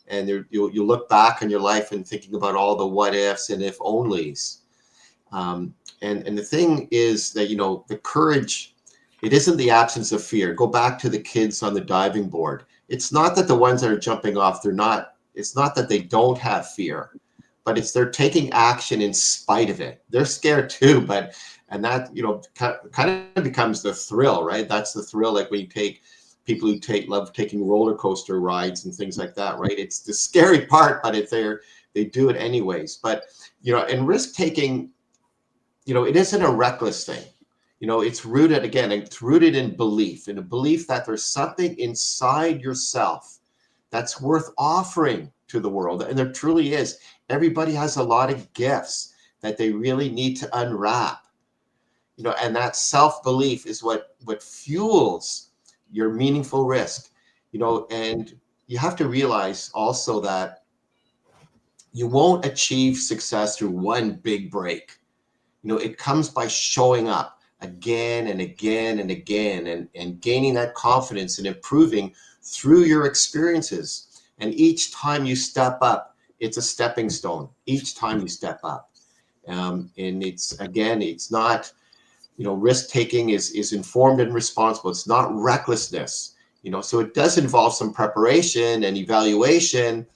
And you look back on your life and thinking about all the what ifs and if onlys. And the thing is that, the courage, it isn't the absence of fear. Go back to the kids on the diving board. It's not that the ones that are jumping off, it's not that they don't have fear, but it's they're taking action in spite of it. They're scared too, and that, kind of becomes the thrill, right? That's the thrill. Like when you take people who love taking roller coaster rides and things like that, right? It's the scary part, but they do it anyways. But, and risk taking, it isn't a reckless thing. It's rooted in belief, in a belief that there's something inside yourself that's worth offering to the world. And there truly is. Everybody has a lot of gifts that they really need to unwrap. And that self-belief is what fuels your meaningful risk. And you have to realize also that you won't achieve success through one big break. It comes by showing up again and again and again, and gaining that confidence and improving through your experiences. And each time you step up, it's a stepping stone. Each time you step up. And it's not, risk taking is informed and responsible. It's not recklessness, so it does involve some preparation and evaluation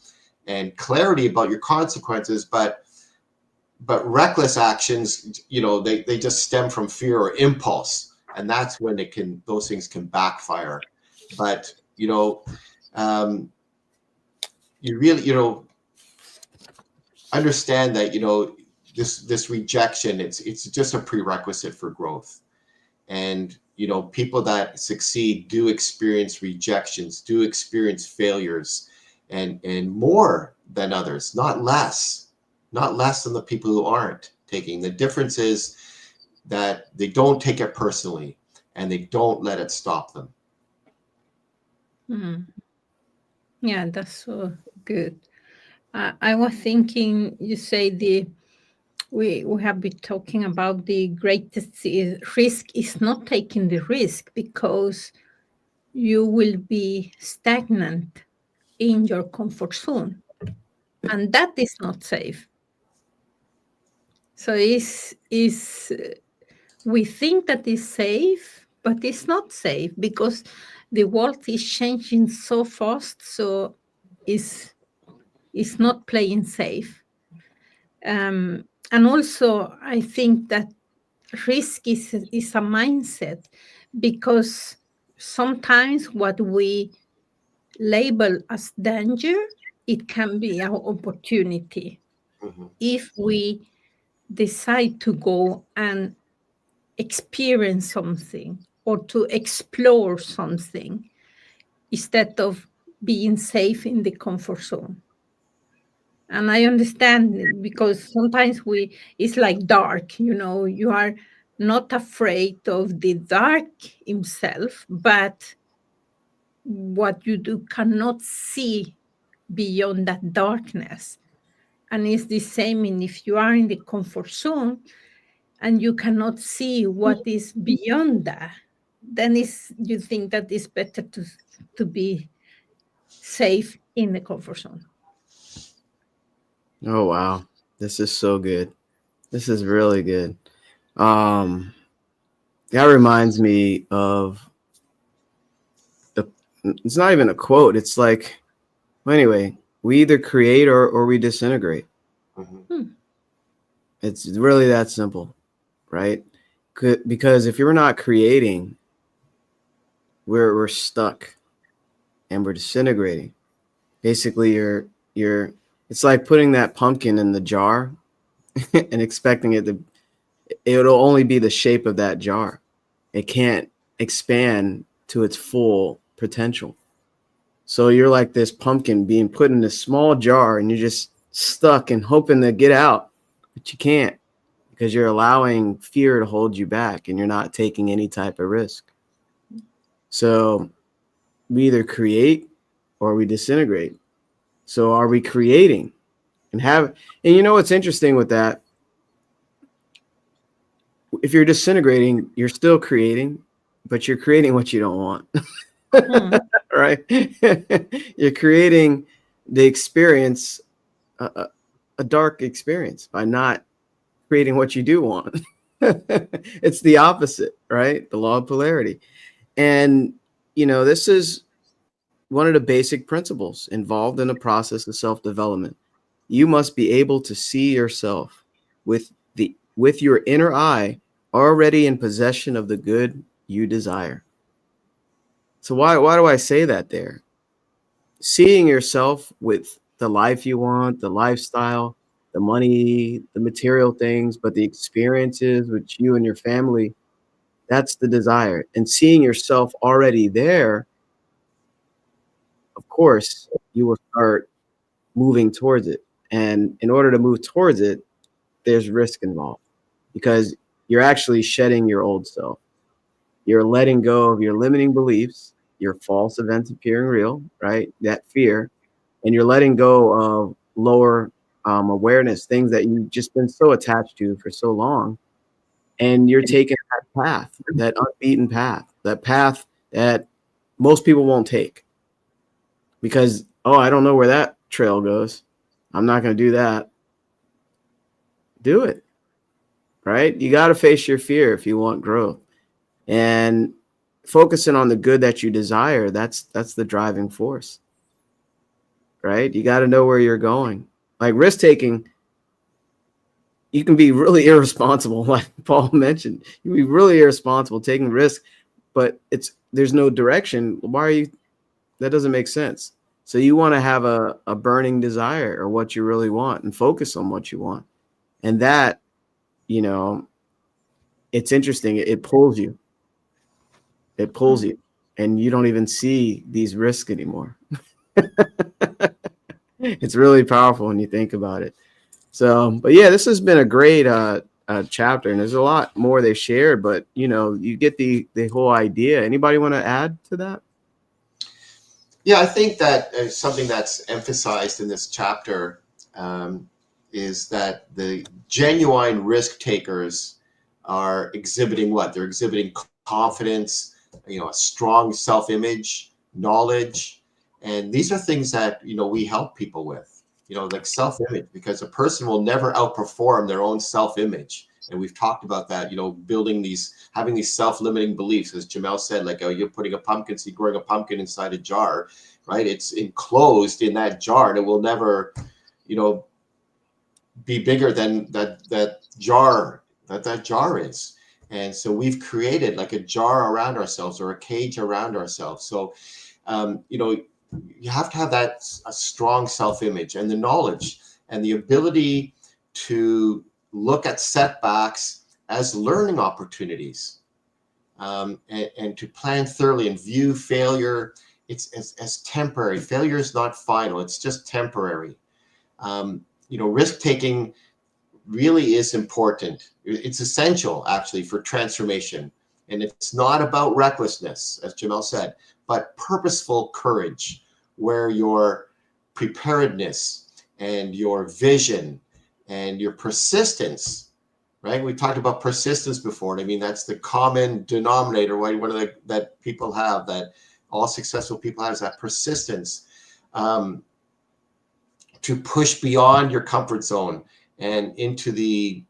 and clarity about your consequences, but reckless actions, they just stem from fear or impulse, and that's when those things can backfire. But you really understand that this rejection, it's just a prerequisite for growth. And people that succeed do experience rejections, do experience failures, and more than others, not less than the people who aren't taking. The difference is that they don't take it personally and they don't let it stop them. Yeah, that's so good. I was thinking, you say we have been talking about the greatest risk is not taking the risk, because you will be stagnant in your comfort zone, and that is not safe. So we think that is safe, but it's not safe, because the world is changing so fast. So it's not playing safe. And also, I think that risk is a mindset, because sometimes what we label as danger, it can be our opportunity if we decide to go and experience something or to explore something, instead of being safe in the comfort zone. And I understand it, because sometimes it's like dark, you are not afraid of the dark himself, but what you do cannot see beyond that darkness. And it's the same in if you are in the comfort zone and you cannot see what is beyond that, then you think that it's better to be safe in the comfort zone. Oh wow, this is so good. This is really good. That reminds me of it's not even a quote. It's like, well, anyway, we either create or we disintegrate. It's really that simple, right? Because if you're not creating, we're stuck and we're disintegrating. Basically, it's like putting that pumpkin in the jar and expecting it'll only be the shape of that jar. It can't expand to its full potential. So you're like this pumpkin being put in this small jar, and you're just stuck and hoping to get out, but you can't, because you're allowing fear to hold you back and you're not taking any type of risk. So we either create or we disintegrate. So are we creating and what's interesting with that? If you're disintegrating, you're still creating, but you're creating what you don't want. Right? You're creating the experience, a dark experience, by not creating what you do want. It's the opposite, right? The law of polarity. And, this is one of the basic principles involved in the process of self-development. You must be able to see yourself with your inner eye already in possession of the good you desire. So why do I say that there? Seeing yourself with the life you want, the lifestyle, the money, the material things, but the experiences with you and your family, that's the desire. And seeing yourself already there, of course, you will start moving towards it. And in order to move towards it, there's risk involved, because you're actually shedding your old self. You're letting go of your limiting beliefs, your false events appearing real, right? That fear. And you're letting go of lower awareness, things that you've just been so attached to for so long. And you're taking that path, that unbeaten path, that path that most people won't take, because, I don't know where that trail goes. I'm not going to do that. Do it, right? You got to face your fear if you want growth. And focusing on the good that you desire, that's the driving force, right? You got to know where you're going. Like risk taking, you can be really irresponsible, like Paul mentioned. You can be really irresponsible taking risks, but there's no direction. That doesn't make sense. So you want to have a burning desire or what you really want, and focus on what you want. And that, you know, it's interesting. It pulls you. It pulls you, and you don't even see these risks anymore. It's really powerful when you think about it. So, but yeah, this has been a great chapter, and there's a lot more they shared, but you know, you get the whole idea. Anybody want to add to that? Yeah, I think that something that's emphasized in this chapter is that the genuine risk takers are exhibiting what? They're exhibiting confidence, you know, a strong self-image, knowledge, and these are things that, you know, we help people with, you know, like self-image, because a person will never outperform their own self-image. And we've talked about that, you know, building these, having these self-limiting beliefs, as Jamel said, like, oh, you're putting a pumpkin seed, growing a pumpkin inside a jar, right? It's enclosed in that jar, and it will never, you know, be bigger than that jar is. And so we've created like a jar around ourselves, or a cage around ourselves. So, you know, you have to have that a strong self-image, and the knowledge and the ability to look at setbacks as learning opportunities, and to plan thoroughly and view failure as temporary. Failure is not final; it's just temporary. You know, risk taking really is important. It's essential, actually, for transformation. And it's not about recklessness, as Jamel said, but purposeful courage, where your preparedness and your vision and your persistence, right? We talked about persistence before. And I mean, that's the common denominator, right? One of the that people have, that all successful people have, is that persistence, to push beyond your comfort zone and into the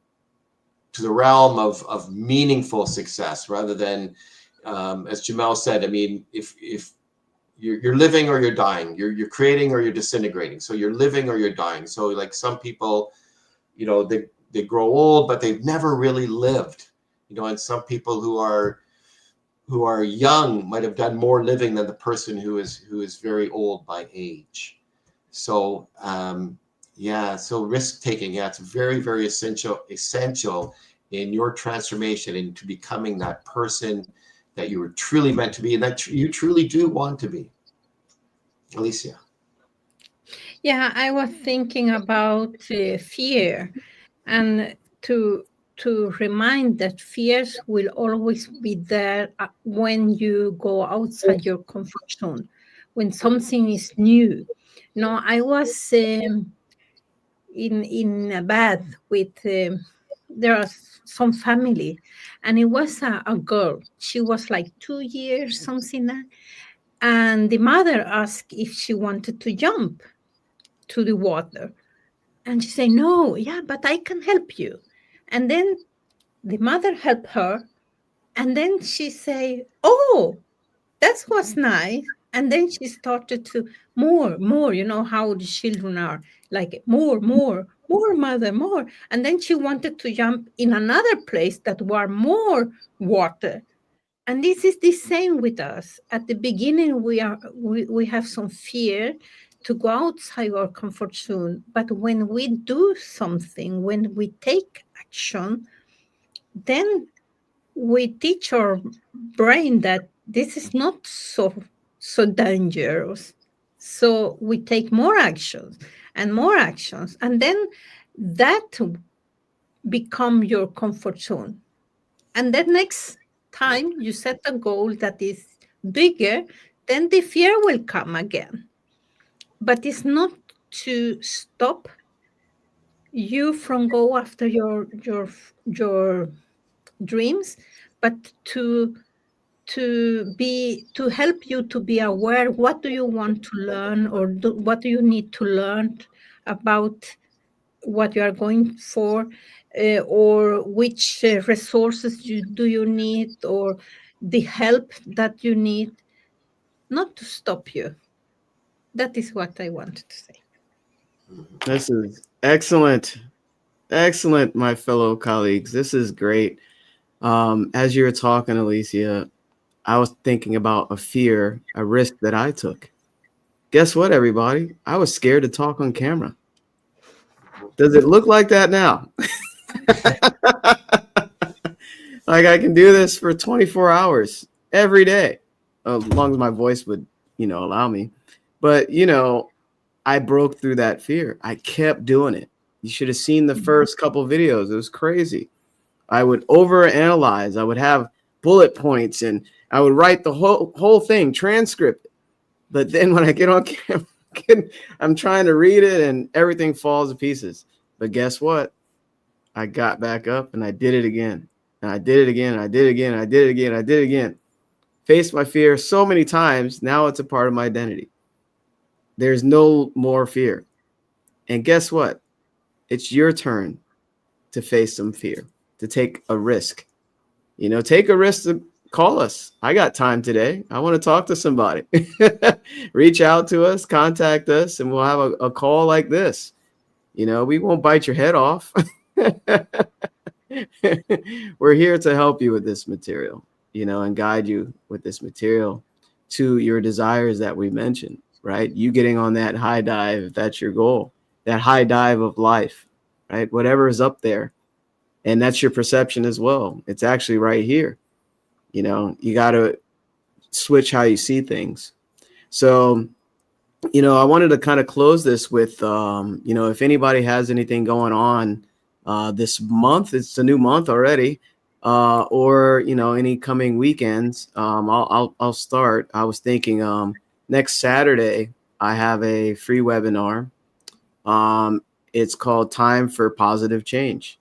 realm of meaningful success, rather than, as Jamel said, I mean, if you're living or you're dying, you're creating or you're disintegrating. So you're living or you're dying. So like some people, you know, they grow old, but they've never really lived, you know, and some people who are young might have done more living than the person who is very old by age. So yeah, so risk taking, yeah, it's very, very essential in your transformation into becoming that person that you were truly meant to be, and that you truly do want to be. Alicia. Yeah, I was thinking about fear, and to remind that fears will always be there when you go outside your comfort zone, when something is new. No, I was in a bath with there are some family, and it was a girl. She was like 2 years, something like that. And the mother asked if she wanted to jump to the water, and she said, no, yeah, but I can help you. And then the mother helped her, and then she said, oh, that was nice. And then she started to more, you know how the children are, like more, mother, more. And then she wanted to jump in another place that were more water. And this is the same with us. At the beginning, we have some fear to go outside our comfort zone. But when we do something, when we take action, then we teach our brain that this is not so dangerous. So we take more actions and more actions, and then that become your comfort zone. And then next time you set a goal that is bigger, then the fear will come again. But it's not to stop you from go after your dreams, but to help you to be aware, what do you want to learn, or what do you need to learn about what you are going for, or which resources do you need, or the help that you need, not to stop you. That is what I wanted to say. This is excellent. Excellent, my fellow colleagues. This is great. As you were talking, Alicia, I was thinking about a risk that I took. Guess what, everybody? I was scared to talk on camera. Does it look like that now? Like I can do this for 24 hours every day, as long as my voice would, allow me. But, I broke through that fear. I kept doing it. You should have seen the first couple videos. It was crazy. I would overanalyze. I would have bullet points and I would write the whole thing, transcript. But then when I get on camera, I'm trying to read it and everything falls to pieces. But guess what? I got back up and I did it again. And I did it again. And I did it again. And I did it again. And I did it again. Faced my fear so many times. Now it's a part of my identity. There's no more fear. And guess what? It's your turn to face some fear, to take a risk. Take a risk to call us. I got time today. I want to talk to somebody. Reach out to us, contact us, and we'll have a call like this. We won't bite your head off. We're here to help you with this material, and guide you with this material to your desires that we mentioned, right? You getting on that high dive, if that's your goal, that high dive of life, right? Whatever is up there. And that's your perception as well. It's actually right here. You got to switch how you see things. So, I wanted to kind of close this with, if anybody has anything going on this month, it's a new month already, or, any coming weekends, I'll start. I was thinking next Saturday, I have a free webinar. It's called Time for Positive Change.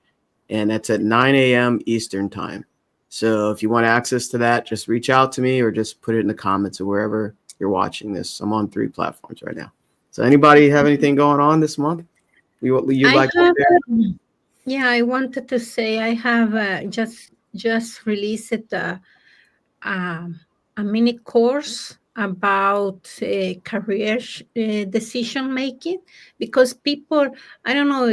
And that's at 9 a.m. Eastern time. So if you want access to that, just reach out to me or just put it in the comments or wherever you're watching this. I'm on 3 platforms right now. So anybody have anything going on this month? You'd like to share? Yeah, I wanted to say I have just released a mini course about career decision making, because people, I don't know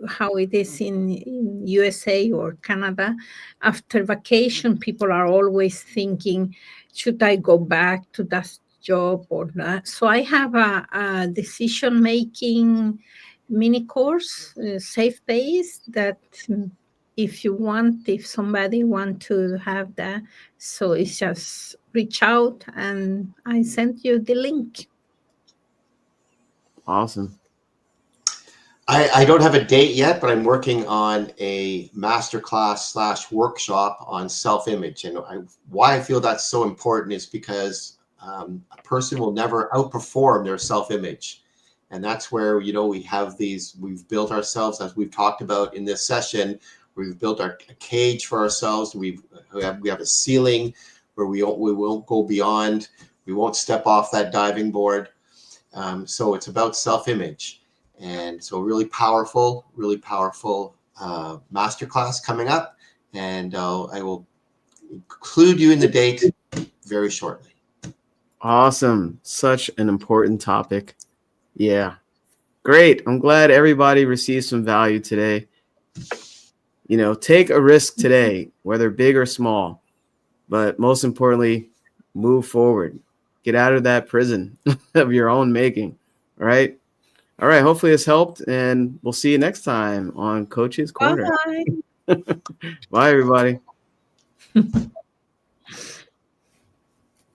how it is in USA or Canada, after vacation people are always thinking, should I go back to that job or not? So I have a decision making mini course, safe base, that if somebody want to have that, so it's just reach out and I sent you the link. Awesome. I don't have a date yet, but I'm working on a masterclass / workshop on self-image. And why I feel that's so important is because a person will never outperform their self-image. And that's where, we have we've built ourselves, as we've talked about in this session, we've built a cage for ourselves. We have a ceiling where we won't go beyond. We won't step off that diving board. So it's about self-image. And so really powerful masterclass coming up. And I will include you in the date very shortly. Awesome. Such an important topic. Yeah. Great. I'm glad everybody received some value today. Take a risk today, whether big or small, but most importantly, move forward. Get out of that prison of your own making. All right. All right. Hopefully this helped, and we'll see you next time on Coach's Corner. Bye. Bye, everybody.